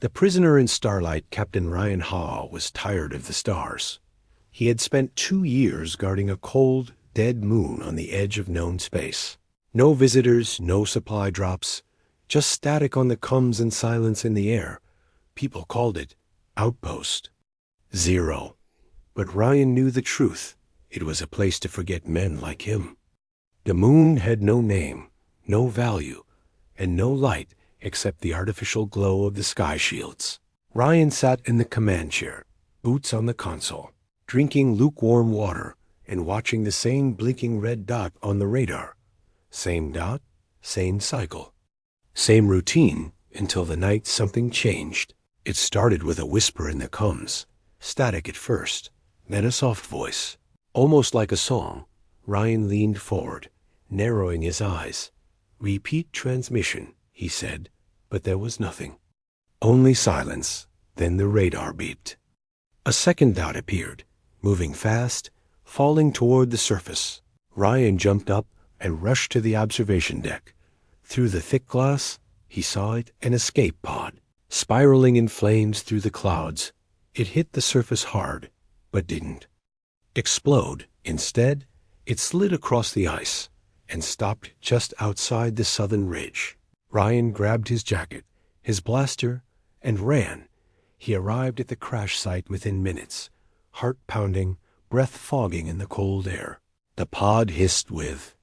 The prisoner in Starlight, Captain Ryan Haw, was tired of the stars. He had spent 2 years guarding a cold, dead moon on the edge of known space. No visitors, no supply drops, just static on the coms and silence in the air. People called it outpost. Zero. But Ryan knew the truth. It was a place to forget men like him. The moon had no name, no value, and no light except the artificial glow of the sky shields. Ryan sat in the command chair, boots on the console, drinking lukewarm water and watching the same blinking red dot on the radar. Same dot, same cycle. Same routine until the night something changed. It started with a whisper in the coms, static at first, then a soft voice. Almost like a song, Ryan leaned forward, narrowing his eyes. "Repeat transmission," he said, but there was nothing. Only silence. Then the radar beeped. A second dot appeared, moving fast, falling toward the surface. Ryan jumped up and rushed to the observation deck. Through the thick glass, he saw it, an escape pod, spiraling in flames through the clouds. It hit the surface hard, but didn't explode. Instead, it slid across the ice and stopped just outside the southern ridge. Ryan grabbed his jacket, his blaster, and ran. He arrived at the crash site within minutes, heart pounding, breath fogging in the cold air. The pod hissed with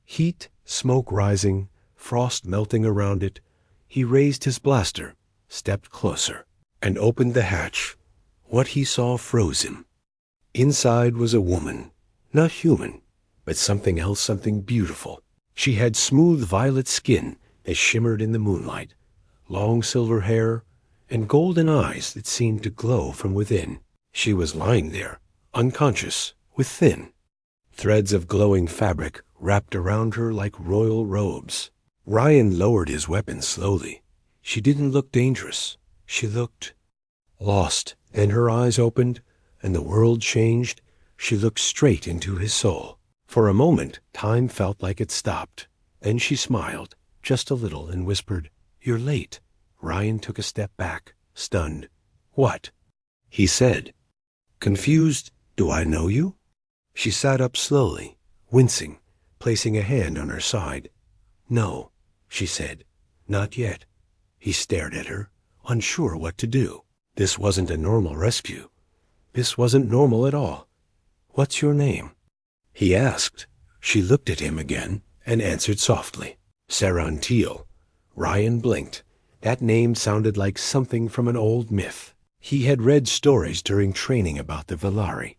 heat, smoke rising, frost melting around it. He raised his blaster, stepped closer, and opened the hatch. What he saw froze him. Inside was a woman, not human, but something else, something beautiful. She had smooth violet skin that shimmered in the moonlight, long silver hair, and golden eyes that seemed to glow from within. She was lying there, unconscious, with thin threads of glowing fabric wrapped around her like royal robes. Ryan lowered his weapon slowly. She didn't look dangerous. She looked lost. Then her eyes opened, and the world changed. She looked straight into his soul. For a moment, time felt like it stopped. Then she smiled, just a little, and whispered, "You're late." Ryan took a step back, stunned. "What?" he said. Confused. "Do I know you?" She sat up slowly, wincing, placing a hand on her side. "No," she said. "Not yet." He stared at her, unsure what to do. This wasn't a normal rescue. This wasn't normal at all. "What's your name?" he asked. She looked at him again and answered softly, "Sarantil." Ryan blinked. That name sounded like something from an old myth. He had read stories during training about the Velari,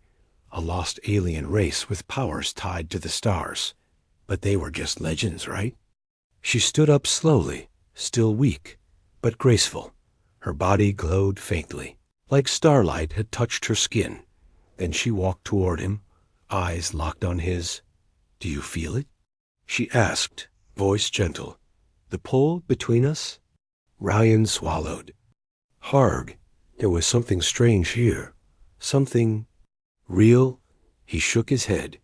a lost alien race with powers tied to the stars. But they were just legends, right? She stood up slowly, still weak, but graceful. Her body glowed faintly, like starlight had touched her skin. Then she walked toward him, eyes locked on his. "Do you feel it?" she asked, voice gentle. "The pull between us?" Ryan swallowed. Hard. There was something strange here. Something real. He shook his head.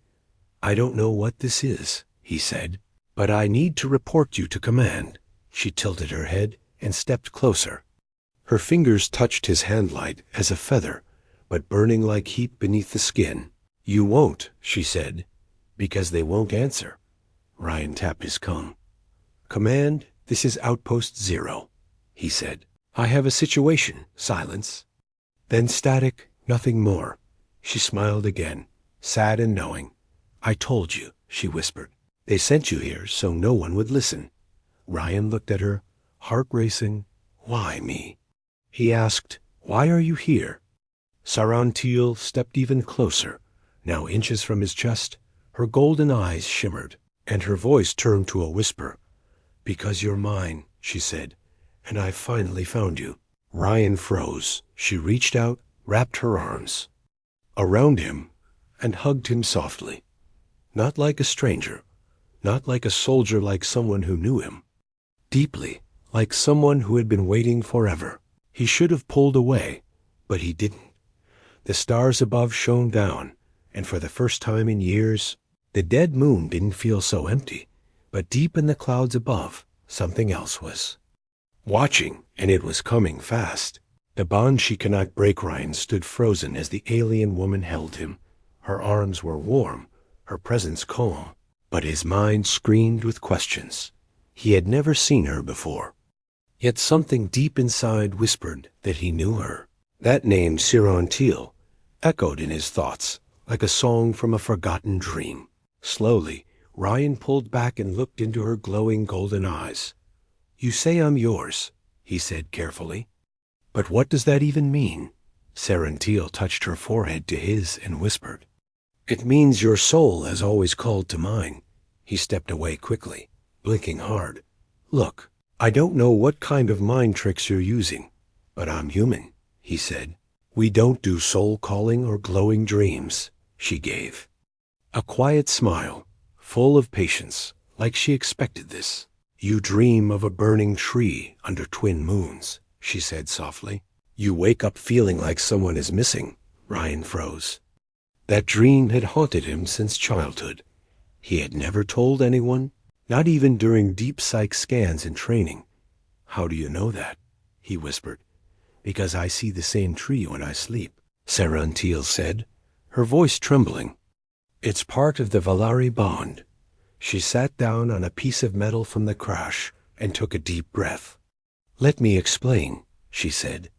"I don't know what this is," he said, "but I need to report you to command." She tilted her head and stepped closer. Her fingers touched his handlight as a feather, but burning like heat beneath the skin. "You won't," she said, "because they won't answer." Ryan tapped his cum. "Command, this is Outpost 0, he said. "I have a situation." Silence. Then static, nothing more. She smiled again, sad and knowing. "I told you," she whispered. "They sent you here so no one would listen." Ryan looked at her, heart racing. "Why me?" He asked, "Why are you here?" Sarantil stepped even closer, now inches from his chest. Her golden eyes shimmered, and her voice turned to a whisper. "Because you're mine," she said, "and I finally found you." Ryan froze. She reached out, wrapped her arms around him, and hugged him softly. Not like a stranger, not like a soldier, like someone who knew him. Deeply, like someone who had been waiting forever. He should have pulled away, but he didn't. The stars above shone down, and for the first time in years, the dead moon didn't feel so empty. But deep in the clouds above, something else was. watching, and it was coming fast. The bond she cannot break. Ryan stood frozen as the alien woman held him. Her arms were warm, her presence calm, but his mind screamed with questions. He had never seen her before. Yet something deep inside whispered that he knew her. That name, Sirantil, echoed in his thoughts like a song from a forgotten dream. Slowly, Ryan pulled back and looked into her glowing golden eyes. "You say I'm yours," he said carefully. "But what does that even mean?" Sirantil touched her forehead to his and whispered. "It means your soul has always called to mine." He stepped away quickly, blinking hard. "Look, I don't know what kind of mind tricks you're using, but I'm human," he said. "We don't do soul calling or glowing dreams," she gave. A quiet smile, full of patience, like she expected this. "You dream of a burning tree under twin moons," she said softly. "You wake up feeling like someone is missing." Ryan froze. That dream had haunted him since childhood. He had never told anyone, not even during deep psych scans and training. "How do you know that?" he whispered. "Because I see the same tree when I sleep," Sirantil said, her voice trembling. "It's part of the Valari bond." She sat down on a piece of metal from the crash and took a deep breath. "Let me explain," she said.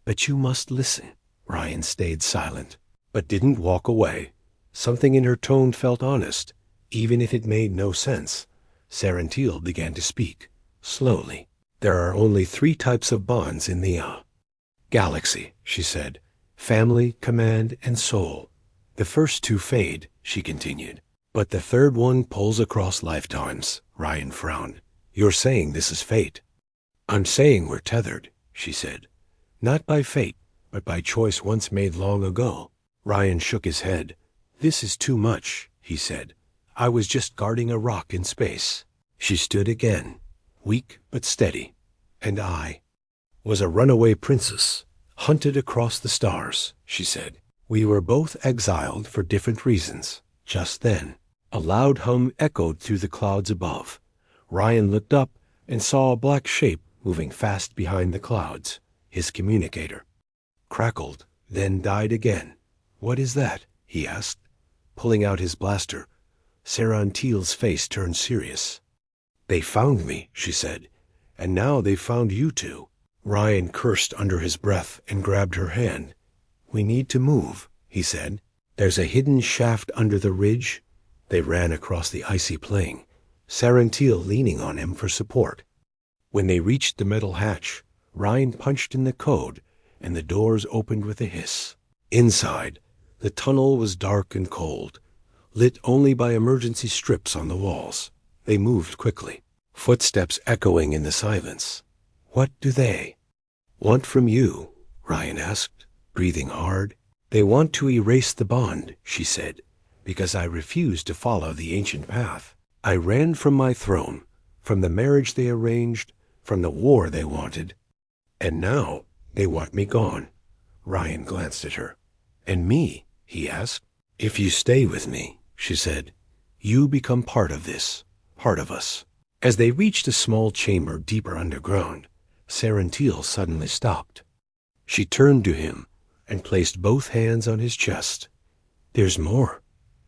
"But you must listen." Ryan stayed silent, but didn't walk away. Something in her tone felt honest, even if it made no sense. Sirantil began to speak, slowly. "There are only 3 types of bonds in the galaxy," she said. "Family, command, and soul. The first 2 fade," she continued. "But the third one pulls across lifetimes." Ryan frowned. "You're saying this is fate?" "I'm saying we're tethered," she said. "Not by fate, but by choice once made long ago." Ryan shook his head. "This is too much," he said. "I was just guarding a rock in space." She stood again, weak but steady. "And I was a runaway princess, hunted across the stars," she said. "We were both exiled for different reasons." Just then, a loud hum echoed through the clouds above. Ryan looked up and saw a black shape moving fast behind the clouds. His communicator crackled, then died again. "What is that?" he asked, pulling out his blaster. Sirantil's face turned serious. "They found me," she said, "and now they've found you too." Ryan cursed under his breath and grabbed her hand. "We need to move," he said. "There's a hidden shaft under the ridge." They ran across the icy plain, Sirantil leaning on him for support. When they reached the metal hatch, Ryan punched in the code, and the doors opened with a hiss. Inside, the tunnel was dark and cold, lit only by emergency strips on the walls. They moved quickly, footsteps echoing in the silence. "What do they want from you?" Ryan asked, breathing hard. "They want to erase the bond," she said, "because I refused to follow the ancient path. I ran from my throne, from the marriage they arranged, from the war they wanted. And now they want me gone." Ryan glanced at her. "And me?" he asked. "If you stay with me," she said, "you become part of this, part of us." As they reached a small chamber deeper underground, Sirantil suddenly stopped. She turned to him and placed both hands on his chest. "There's more,"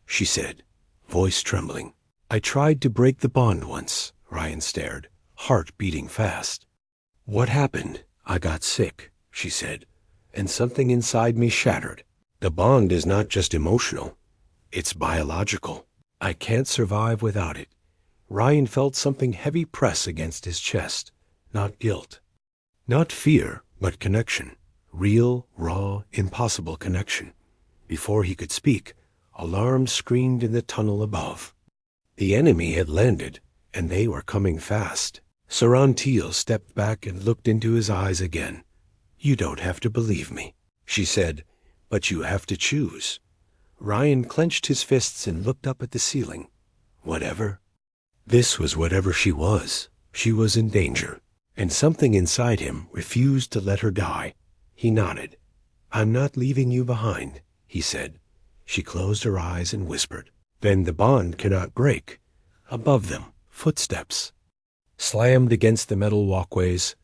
she said, voice trembling. "I tried to break the bond once." Ryan stared, heart beating fast. "What happened? I got sick," she said, "and something inside me shattered. The bond is not just emotional, it's biological. I can't survive without it." Ryan felt something heavy press against his chest. Not guilt, not fear, but connection. Real, raw, impossible connection. Before he could speak, alarm screamed in the tunnel above. The enemy had landed, and they were coming fast. Sirantil stepped back and looked into his eyes again. "You don't have to believe me," she said, "but you have to choose." Ryan clenched his fists and looked up at the ceiling. Whatever. This was whatever she was. She was in danger, and something inside him refused to let her die. He nodded. "I'm not leaving you behind," he said. She closed her eyes and whispered. Then the bond cannot break. Above them, footsteps slammed against the metal walkways.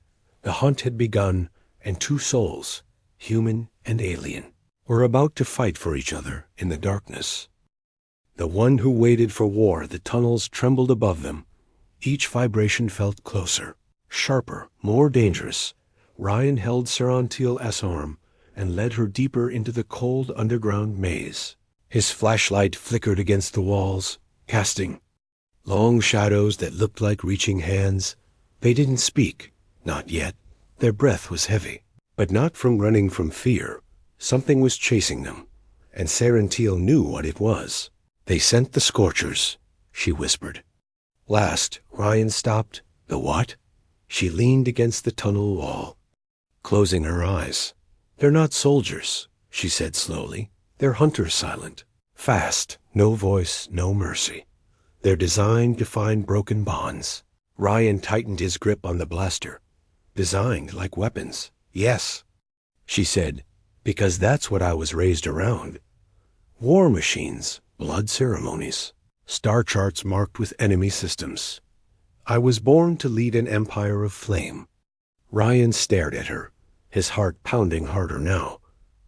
The hunt had begun, and two souls, human and alien, were about to fight for each other in the darkness. The one who waited for war, the tunnels trembled above them. Each vibration felt closer, sharper, more dangerous. Ryan held Sarantil's arm and led her deeper into the cold underground maze. His flashlight flickered against the walls, casting long shadows that looked like reaching hands. They didn't speak, not yet. Their breath was heavy, but not from running from fear. Something was chasing them, and Sarantil knew what it was. They sent the Scorchers, she whispered. Last, Ryan stopped. The what? She leaned against the tunnel wall, closing her eyes. They're not soldiers, she said slowly. They're hunters, silent, fast, no voice, no mercy. They're designed to find broken bonds. Ryan tightened his grip on the blaster. Designed like weapons. Yes, she said, because that's what I was raised around. War machines, blood ceremonies, star charts marked with enemy systems. I was born to lead an empire of flame. Ryan stared at her, his heart pounding harder now.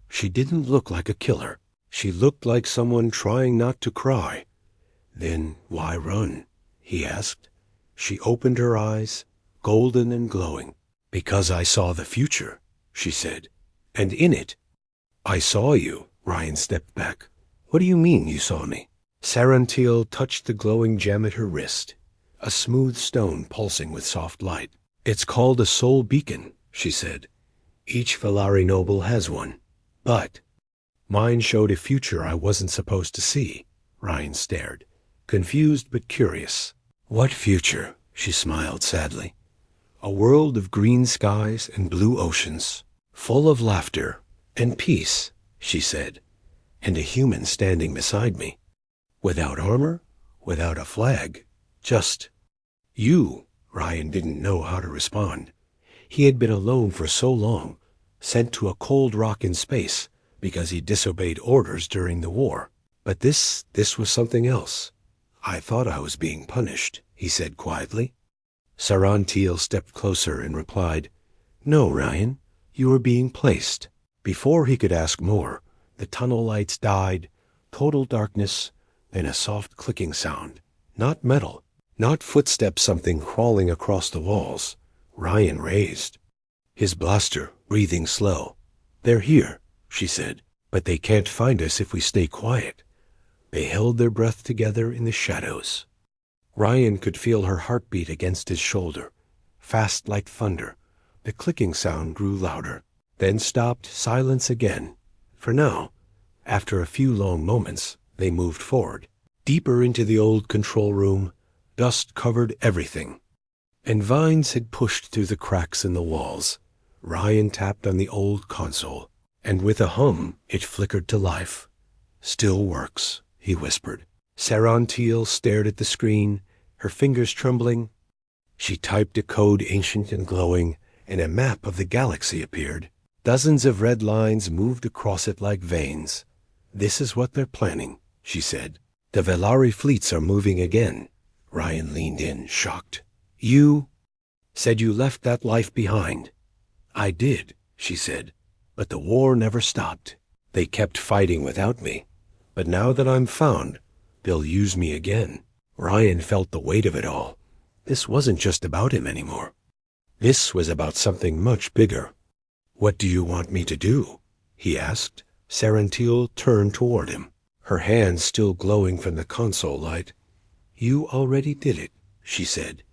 She didn't look like a killer. She looked like someone trying not to cry. Then why run? He asked. She opened her eyes, golden and glowing. Because I saw the future, she said. And in it, I saw you. Ryan stepped back. What do you mean you saw me? Sarantil touched the glowing gem at her wrist, a smooth stone pulsing with soft light. It's called a soul beacon, she said. Each Velari noble has one. But mine showed a future I wasn't supposed to see. Ryan stared, confused but curious. What future? She smiled sadly. A world of green skies and blue oceans, full of laughter and peace, she said, and a human standing beside me. Without armor, without a flag, just you. Ryan didn't know how to respond. He had been alone for so long, sent to a cold rock in space because he disobeyed orders during the war. But this was something else. I thought I was being punished, he said quietly. Sarantil stepped closer and replied, No, Ryan, you were being placed. Before he could ask more, the tunnel lights died, total darkness, then a soft clicking sound. Not metal, not footsteps, something crawling across the walls. Ryan raised his blaster, breathing slow. They're here, she said, but they can't find us if we stay quiet. They held their breath together in the shadows. Ryan could feel her heartbeat against his shoulder, fast like thunder. The clicking sound grew louder, then stopped. Silence again. For now, after a few long moments, they moved forward, deeper into the old control room. Dust covered everything, and vines had pushed through the cracks in the walls. Ryan tapped on the old console, and with a hum, it flickered to life. Still works, he whispered. Sarantil stared at the screen, her fingers trembling. She typed a code ancient and glowing, and a map of the galaxy appeared. Dozens of red lines moved across it like veins. This is what they're planning, she said. The Velari fleets are moving again. Ryan leaned in, shocked. You said you left that life behind. I did, she said, but the war never stopped. They kept fighting without me. But now that I'm found, they'll use me again. Ryan felt the weight of it all. This wasn't just about him anymore. This was about something much bigger. What do you want me to do? He asked. Sarantil turned toward him, her hands still glowing from the console light. You already did it, she said.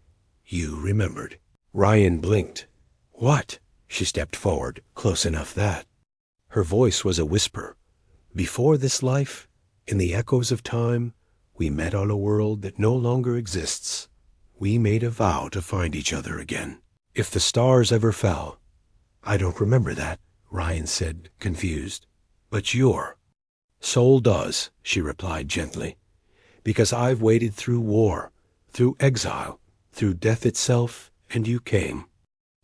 You remembered. Ryan blinked. What? She stepped forward, close enough that her voice was a whisper. Before this life, in the echoes of time, we met on a world that no longer exists. We made a vow to find each other again. If the stars ever fell. I don't remember that, Ryan said, confused. But your soul does, she replied gently. Because I've waded through war, through exile, through death itself, and you came.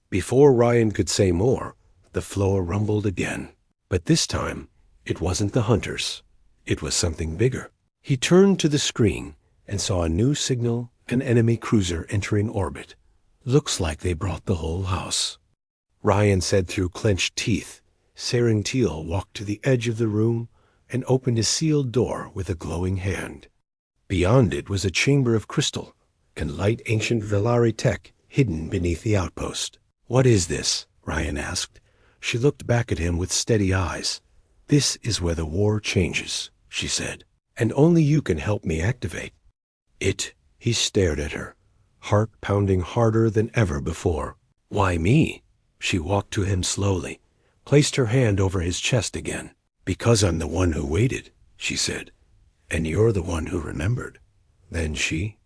Before Ryan could say more, the floor rumbled again. But this time, it wasn't the hunters. It was something bigger. He turned to the screen and saw a new signal, an enemy cruiser entering orbit. Looks like they brought the whole house. Ryan said through clenched teeth. Sarantil walked to the edge of the room and opened a sealed door with a glowing hand. Beyond it was a chamber of crystal, and light ancient Velari tech hidden beneath the outpost. "What is this?" Ryan asked. She looked back at him with steady eyes. "This is where the war changes," she said, "and only you can help me activate it." He stared at her, heart pounding harder than ever before. "Why me?" She walked to him slowly, placed her hand over his chest again. "Because I'm the one who waited," she said, "and you're the one who remembered." Then she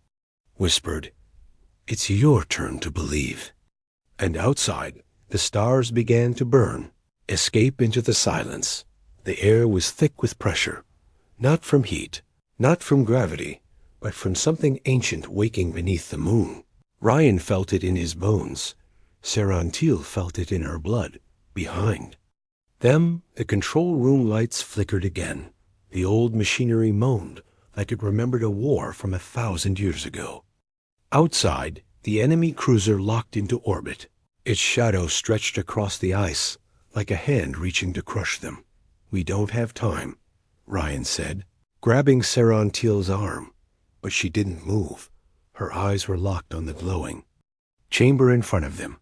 whispered, "It's your turn to believe." And outside, the stars began to burn. Escape into the silence. The air was thick with pressure, not from heat, not from gravity, but from something ancient waking beneath the moon. Ryan felt it in his bones. Sarantil felt it in her blood, behind them. The control room lights flickered again. The old machinery moaned like it remembered a war from 1,000 years ago. Outside, the enemy cruiser locked into orbit. Its shadow stretched across the ice, like a hand reaching to crush them. "We don't have time," Ryan said, grabbing Sarantil's arm. But she didn't move. Her eyes were locked on the glowing chamber in front of them.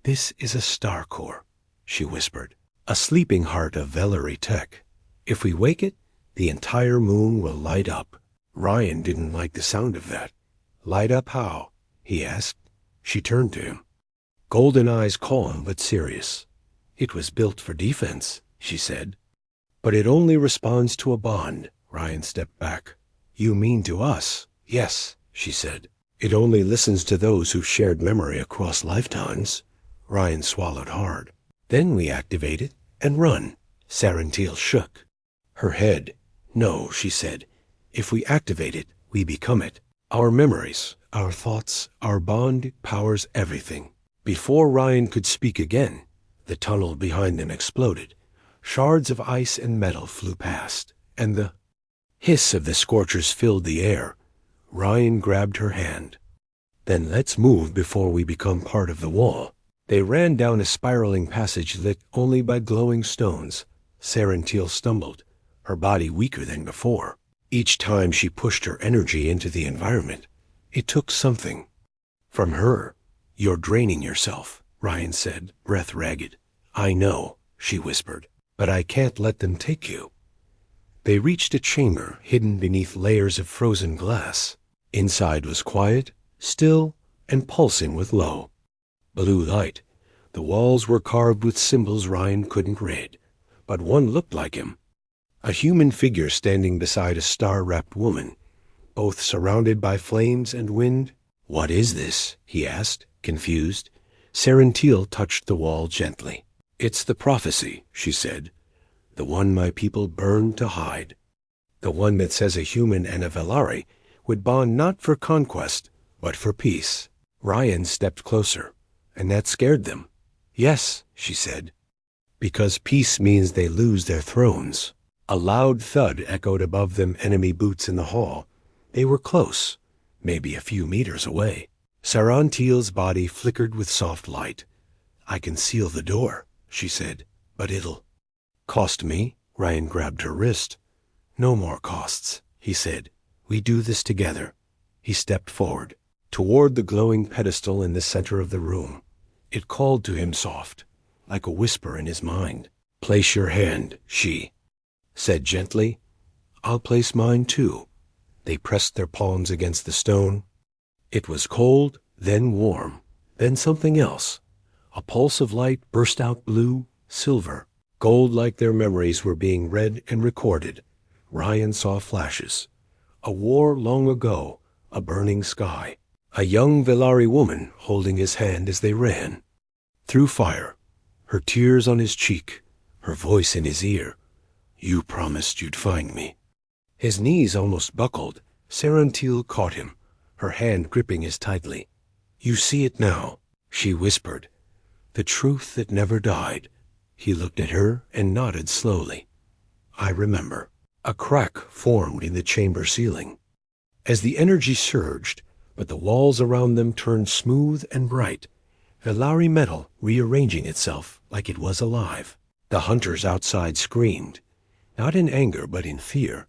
"This is a star core," she whispered, "a sleeping heart of Velari tech. If we wake it, the entire moon will light up." Ryan didn't like the sound of that. "Light up how?" he asked. She turned to him, golden eyes calm but serious. "It was built for defense," she said. "But it only responds to a bond." Ryan stepped back. "You mean to us?" "Yes," she said. "It only listens to those who've shared memory across lifetimes." Ryan swallowed hard. "Then we activate it and run." Sarantil shook her head. "No," she said. "If we activate it, we become it. Our memories, our thoughts, our bond powers everything." Before Ryan could speak again, the tunnel behind them exploded. Shards of ice and metal flew past, and the hiss of the scorchers filled the air. Ryan grabbed her hand. "Then let's move before we become part of the wall." They ran down a spiraling passage lit only by glowing stones. Sarantil stumbled, her body weaker than before. Each time she pushed her energy into the environment, it took something from her. "You're draining yourself," Ryan said, breath ragged. "I know," she whispered, "but I can't let them take you." They reached a chamber hidden beneath layers of frozen glass. Inside was quiet, still, and pulsing with low blue light. The walls were carved with symbols Ryan couldn't read, but one looked like him. A human figure standing beside a star-wrapped woman, both surrounded by flames and wind. "What is this?" he asked, confused. Sarantil touched the wall gently. "It's the prophecy," she said. "The one my people burned to hide. The one that says a human and a Velari would bond not for conquest, but for peace." Ryan stepped closer, and that scared them. "Yes," she said, "because peace means they lose their thrones." A loud thud echoed above them, enemy boots in the hall. They were close, maybe a few meters away. Sarantil's body flickered with soft light. "I can seal the door," she said, "but it'll cost me." Ryan grabbed her wrist. "No more costs," he said. "We do this together." He stepped forward, toward the glowing pedestal in the center of the room. It called to him soft, like a whisper in his mind. "Place your hand," she said gently. "I'll place mine too." They pressed their palms against the stone. It was cold, then warm, then something else. A pulse of light burst out, blue, silver, gold, like their memories were being read and recorded. Ryan saw flashes. A war long ago, a burning sky, a young Velari woman holding his hand as they ran through fire, her tears on his cheek, her voice in his ear. "You promised you'd find me." His knees almost buckled. Sarantil caught him, her hand gripping his tightly. "You see it now," she whispered. "The truth that never died." He looked at her and nodded slowly. "I remember." A crack formed in the chamber ceiling as the energy surged, but the walls around them turned smooth and bright. Velari metal rearranging itself like it was alive. The hunters outside screamed, not in anger but in fear.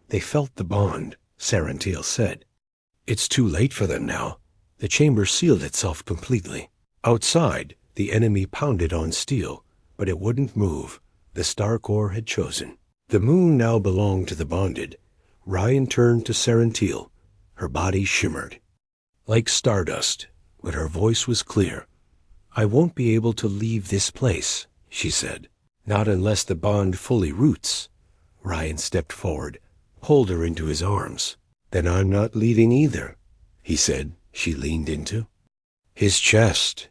They felt the bond, Sarantil said. It's too late for them now. The chamber sealed itself completely. Outside, the enemy pounded on steel, but it wouldn't move. The star core had chosen. The moon now belonged to the bonded. Ryan turned to Sarantil. Her body shimmered like stardust, but her voice was clear. I won't be able to leave this place, she said. Not unless the bond fully roots. Ryan stepped forward, pulled her into his arms. Then I'm not leaving either, he said. She leaned into his chest,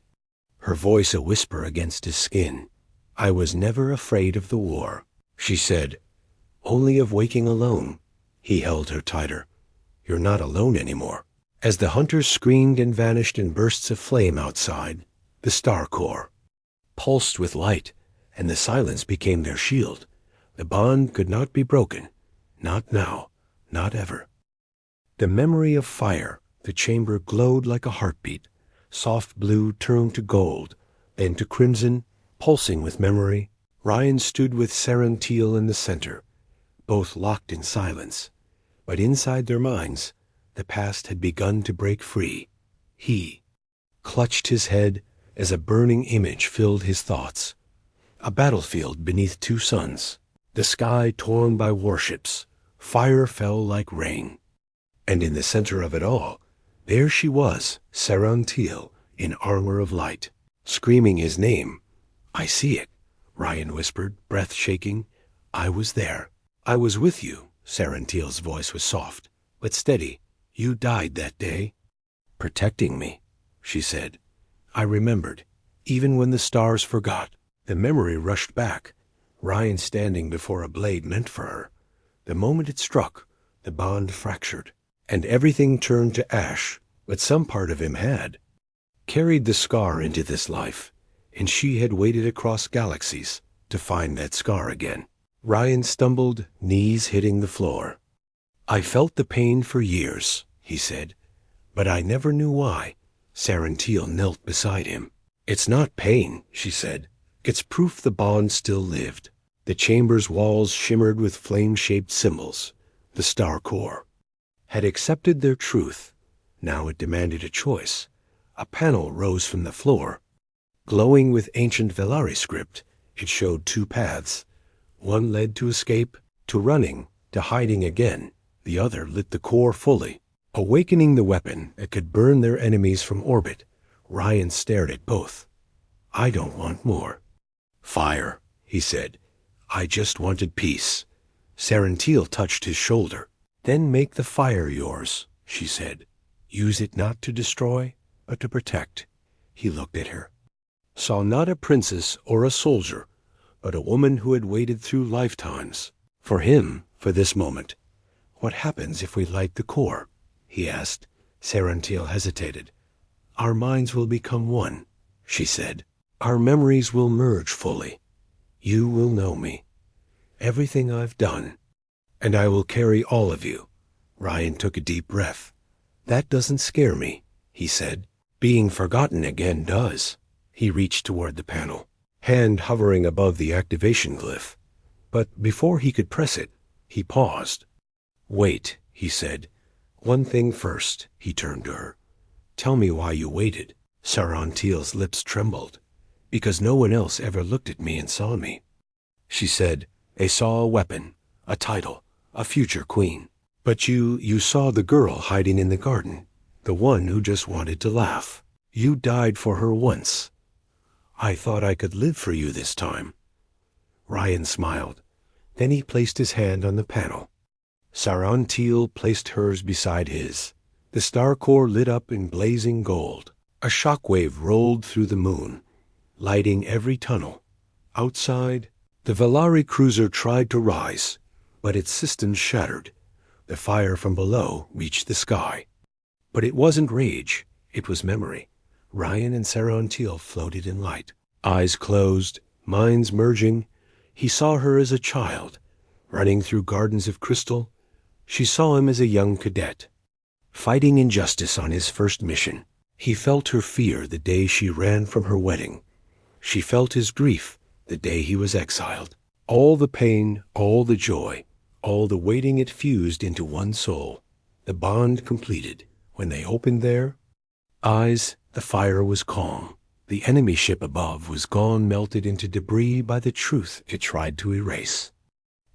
her voice a whisper against his skin. I was never afraid of the war, she said, only of waking alone. He held her tighter. You're not alone anymore. As the hunters screamed and vanished in bursts of flame outside, the star core pulsed with light, and the silence became their shield. The bond could not be broken. Not now, not ever. The memory of fire, the chamber glowed like a heartbeat. Soft blue turned to gold, then to crimson, pulsing with memory. Ryan stood with Sarantil in the center, both locked in silence. But inside their minds, the past had begun to break free. He clutched his head as a burning image filled his thoughts. A battlefield beneath two suns, the sky torn by warships. Fire fell like rain. And in the center of it all, there she was, Sarantil, in armor of light, screaming his name. I see it, Ryan whispered, breath shaking. I was there. I was with you. Sarantil's voice was soft, but steady. You died that day. Protecting me, she said. I remembered, even when the stars forgot. The memory rushed back. Ryan standing before a blade meant for her. The moment it struck, the bond fractured, and everything turned to ash, but some part of him had carried the scar into this life, and she had waded across galaxies to find that scar again. Ryan stumbled, knees hitting the floor. I felt the pain for years, he said, but I never knew why. Sarantil knelt beside him. It's not pain, she said. It's proof the bond still lived. The chamber's walls shimmered with flame-shaped symbols. The star core had accepted their truth. Now it demanded a choice. A panel rose from the floor. Glowing with ancient Velari script, it showed two paths. One led to escape, to running, to hiding again. The other lit the core fully, awakening the weapon that could burn their enemies from orbit. Ryan stared at both. I don't want more fire, he said. I just wanted peace. Sarantil touched his shoulder. Then make the fire yours, she said. Use it not to destroy, but to protect. He looked at her, saw not a princess or a soldier, but a woman who had waited through lifetimes. For him, for this moment. What happens if we light the core? He asked. Sarantil hesitated. Our minds will become one, she said. Our memories will merge fully. You will know me, everything I've done, and I will carry all of you. Ryan took a deep breath. That doesn't scare me, he said. Being forgotten again does. He reached toward the panel, hand hovering above the activation glyph. But before he could press it, he paused. Wait, he said. One thing first. He turned to her. Tell me why you waited. Sarantil's lips trembled. Because no one else ever looked at me and saw me. She said, they saw a weapon, a title, a future queen. But you saw the girl hiding in the garden, the one who just wanted to laugh. You died for her once. I thought I could live for you this time. Ryan smiled. Then he placed his hand on the panel. Sarantil placed hers beside his. The star core lit up in blazing gold. A shockwave rolled through the moon, lighting every tunnel. Outside, the Velari cruiser tried to rise, but its systems shattered. The fire from below reached the sky. But it wasn't rage, it was memory. Ryan and Sarantil floated in light. Eyes closed, minds merging. He saw her as a child, running through gardens of crystal. She saw him as a young cadet, fighting injustice on his first mission. He felt her fear the day she ran from her wedding. She felt his grief the day he was exiled. All the pain, all the joy, all the waiting it fused into one soul. The bond completed. When they opened their eyes, the fire was calm. The enemy ship above was gone, melted into debris by the truth it tried to erase.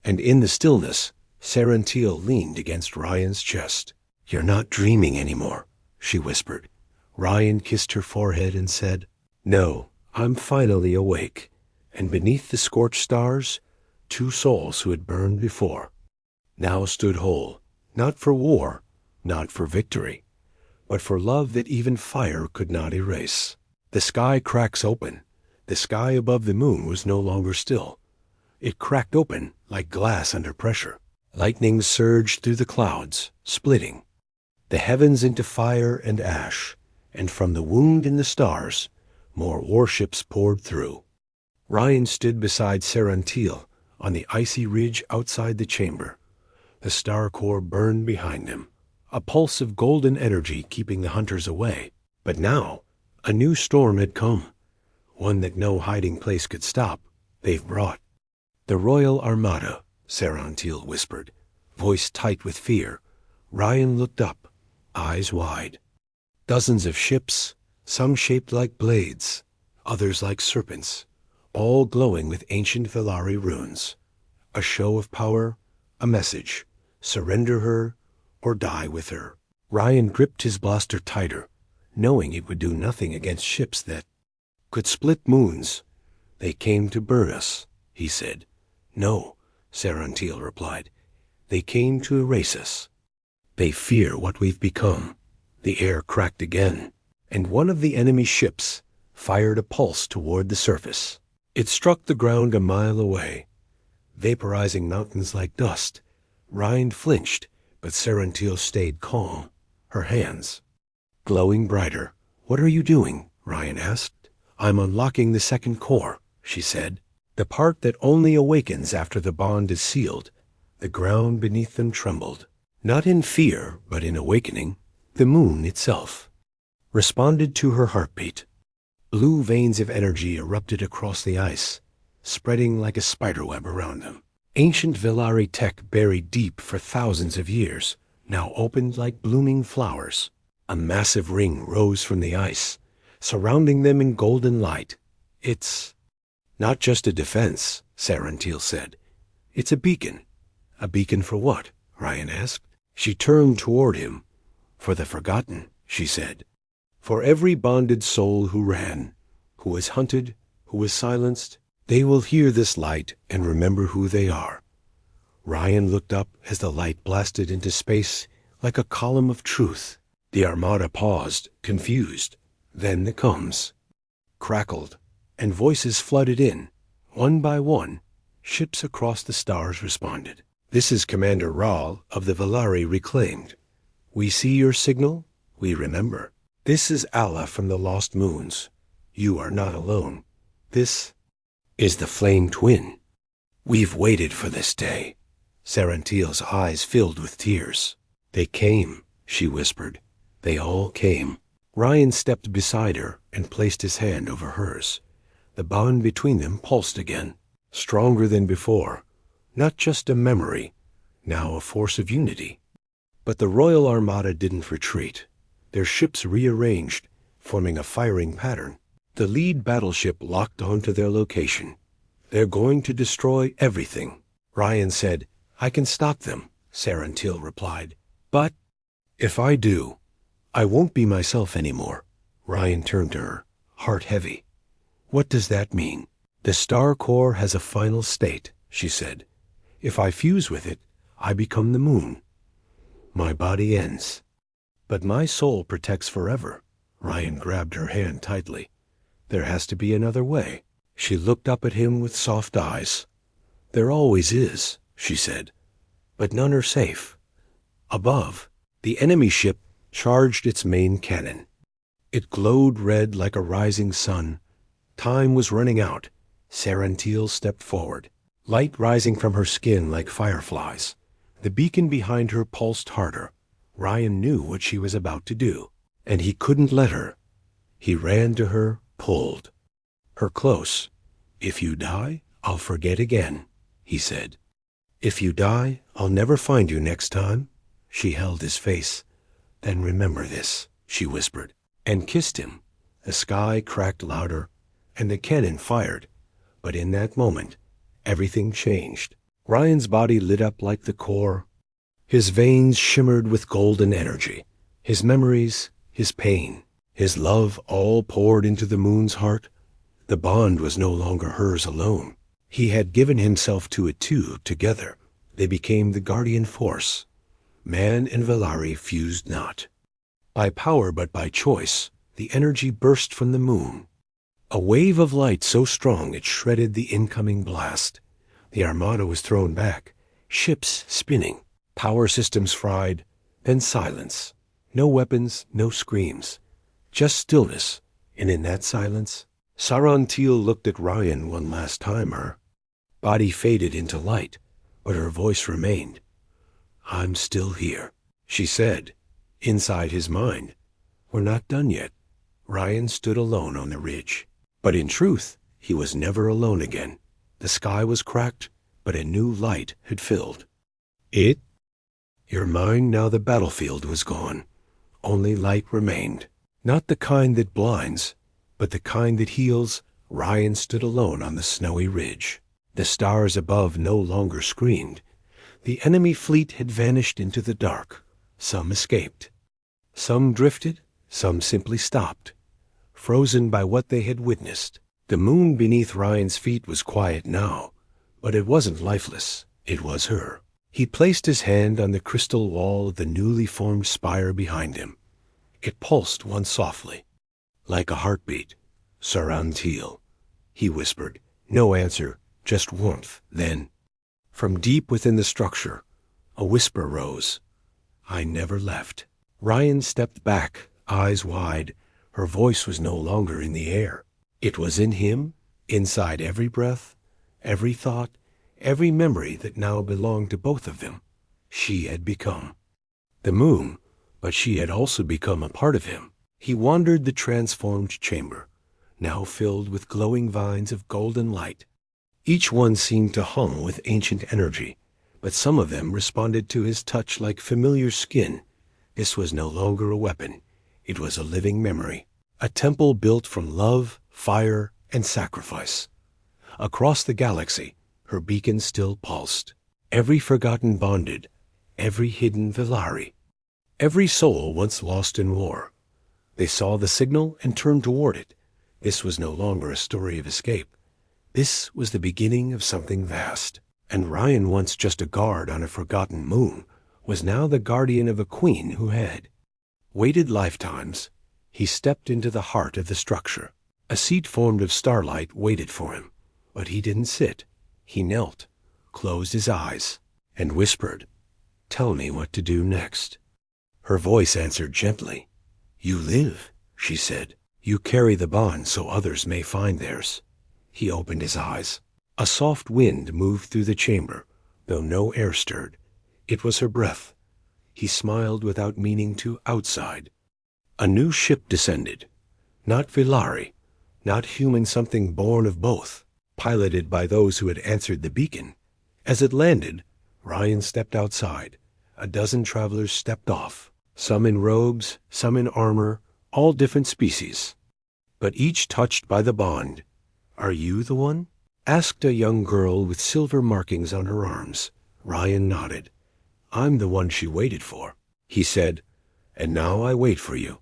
And in the stillness, Sarantil leaned against Ryan's chest. "You're not dreaming anymore," she whispered. Ryan kissed her forehead and said, "No, I'm finally awake." And beneath the scorched stars, two souls who had burned before now stood whole, not for war, not for victory, but for love that even fire could not erase. The sky cracks open. The sky above the moon was no longer still. It cracked open like glass under pressure. Lightning surged through the clouds, splitting the heavens into fire and ash, and from the wound in the stars, more warships poured through. Ryan stood beside Sarantil on the icy ridge outside the chamber. The star core burned behind him, a pulse of golden energy keeping the hunters away. But now, a new storm had come, one that no hiding place could stop. "They've brought the Royal Armada," Sarantil whispered, voice tight with fear. Ryan looked up, eyes wide. Dozens of ships, some shaped like blades, others like serpents, all glowing with ancient Velari runes. A show of power, a message: surrender her or die with her. Ryan gripped his blaster tighter, knowing it would do nothing against ships that could split moons. "They came to burn us," he said. "No," Sarantil replied. "They came to erase us. They fear what we've become." The air cracked again, and one of the enemy ships fired a pulse toward the surface. It struck the ground a mile away, vaporizing mountains like dust. Ryan flinched, but Sarantil stayed calm, her hands glowing brighter. "What are you doing?" Ryan asked. "I'm unlocking the second core," she said. "The part that only awakens after the bond is sealed." The ground beneath them trembled, not in fear, but in awakening. The moon itself responded to her heartbeat. Blue veins of energy erupted across the ice, spreading like a spiderweb around them. Ancient Velari tech buried deep for thousands of years now opened like blooming flowers. A massive ring rose from the ice, surrounding them in golden light. "It's not just a defense," Sarantil said. "It's a beacon." "A beacon for what?" Ryan asked. She turned toward him. "For the forgotten," she said. "For every bonded soul who ran, who was hunted, who was silenced, they will hear this light and remember who they are." Ryan looked up as the light blasted into space like a column of truth. The Armada paused, confused. Then the combs crackled, and voices flooded in. One by one, ships across the stars responded. "This is Commander Rahl of the Velari Reclaimed. We see your signal, we remember. This is Allah from the Lost Moons. You are not alone. This is the Flame Twin. We've waited for this day." Sarantil's eyes filled with tears. "They came," she whispered. "They all came." Ryan stepped beside her and placed his hand over hers. The bond between them pulsed again, stronger than before. Not just a memory, now a force of unity. But the Royal Armada didn't retreat. Their ships rearranged, forming a firing pattern. The lead battleship locked onto their location. "They're going to destroy everything." Ryan said, "I can stop them," Sarantil replied. "But if I do, I won't be myself anymore." Ryan turned to her, heart heavy. "What does that mean?" "The star core has a final state," she said. "If I fuse with it, I become the moon. My body ends. But my soul protects forever." Ryan grabbed her hand tightly. "There has to be another way." She looked up at him with soft eyes. "There always is," she said. "But none are safe." Above, the enemy ship charged its main cannon. It glowed red like a rising sun. Time was running out. Sarantil stepped forward, light rising from her skin like fireflies. The beacon behind her pulsed harder. Ryan knew what she was about to do. And he couldn't let her. He ran to her, pulled her close. "If you die, I'll forget again," he said. "If you die, I'll never find you next time." She held his face. "Then remember this," she whispered, and kissed him. The sky cracked louder, and the cannon fired. But in that moment, everything changed. Ryan's body lit up like the core. His veins shimmered with golden energy. His memories, his pain, his love all poured into the moon's heart. The bond was no longer hers alone. He had given himself to it too, together. They became the guardian force. Man and Velari fused not by power but by choice. The energy burst from the moon, a wave of light so strong it shredded the incoming blast. The armada was thrown back, ships spinning, power systems fried, then silence. No weapons, no screams, just stillness. And in that silence, Sarantil looked at Ryan one last time. Her body faded into light, but her voice remained. "I'm still here," she said, inside his mind. "We're not done yet." Ryan stood alone on the ridge. But in truth, he was never alone again. The sky was cracked, but a new light had filled it. Your mind, now the battlefield was gone. Only light remained. Not the kind that blinds, but the kind that heals. Ryan stood alone on the snowy ridge. The stars above no longer screamed. The enemy fleet had vanished into the dark. Some escaped. Some drifted, some simply stopped, frozen by what they had witnessed. The moon beneath Ryan's feet was quiet now, but it wasn't lifeless. It was her. He placed his hand on the crystal wall of the newly formed spire behind him. It pulsed once softly, like a heartbeat. "Sarantil," he whispered. No answer, just warmth. Then, from deep within the structure, a whisper rose. "I never left." Ryan stepped back, eyes wide. Her voice was no longer in the air. It was in him, inside every breath, every thought, every memory that now belonged to both of them. She had become the moon, but she had also become a part of him. He wandered the transformed chamber, now filled with glowing vines of golden light. Each one seemed to hum with ancient energy, but some of them responded to his touch like familiar skin. This was no longer a weapon. It was a living memory, a temple built from love, fire, and sacrifice. Across the galaxy, her beacon still pulsed. Every forgotten bonded, every hidden Velari, every soul once lost in war. They saw the signal and turned toward it. This was no longer a story of escape. This was the beginning of something vast. And Ryan, once just a guard on a forgotten moon, was now the guardian of a queen who had waited lifetimes. He stepped into the heart of the structure. A seat formed of starlight waited for him. But he didn't sit. He knelt, closed his eyes, and whispered, "Tell me what to do next." Her voice answered gently. "You live," she said. "You carry the bond so others may find theirs." He opened his eyes. A soft wind moved through the chamber, though no air stirred. It was her breath. He smiled without meaning to. Outside, a new ship descended. Not Velari, not human, something born of both, piloted by those who had answered the beacon. As it landed, Ryan stepped outside. A dozen travelers stepped off, some in robes, some in armor, all different species, but each touched by the bond. "Are you the one?" asked a young girl with silver markings on her arms. Ryan nodded. "I'm the one she waited for," he said, "and now I wait for you."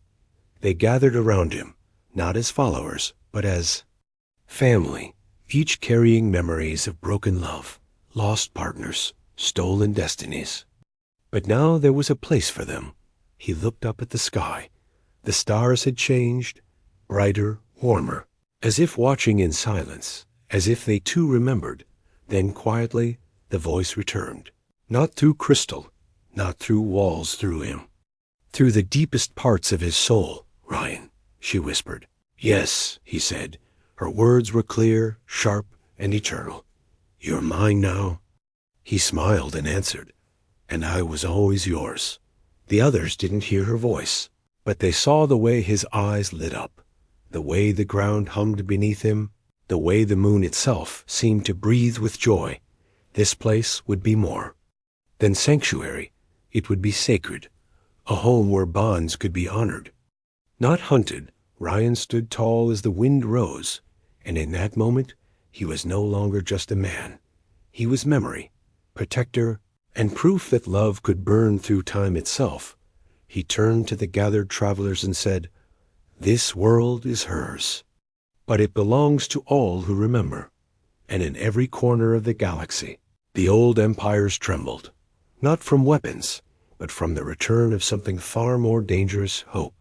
They gathered around him, not as followers, but as family, each carrying memories of broken love, lost partners, stolen destinies. But now there was a place for them. He looked up at the sky. The stars had changed, brighter, warmer, as if watching in silence, as if they too remembered. Then quietly the voice returned. Not through crystal, not through walls, through him. "Through the deepest parts of his soul, Ryan," she whispered. "Yes," he said. Her words were clear, sharp, and eternal. "You're mine now." He smiled and answered, "And I was always yours." The others didn't hear her voice. But they saw the way his eyes lit up, the way the ground hummed beneath him, the way the moon itself seemed to breathe with joy. This place would be more than sanctuary. It would be sacred, a home where bonds could be honored, not hunted. Ryan stood tall as the wind rose, and in that moment he was no longer just a man. He was memory, protector, and proof that love could burn through time itself. He turned to the gathered travelers and said, "This world is hers, but it belongs to all who remember." And in every corner of the galaxy, the old empires trembled, not from weapons, but from the return of something far more dangerous: hope.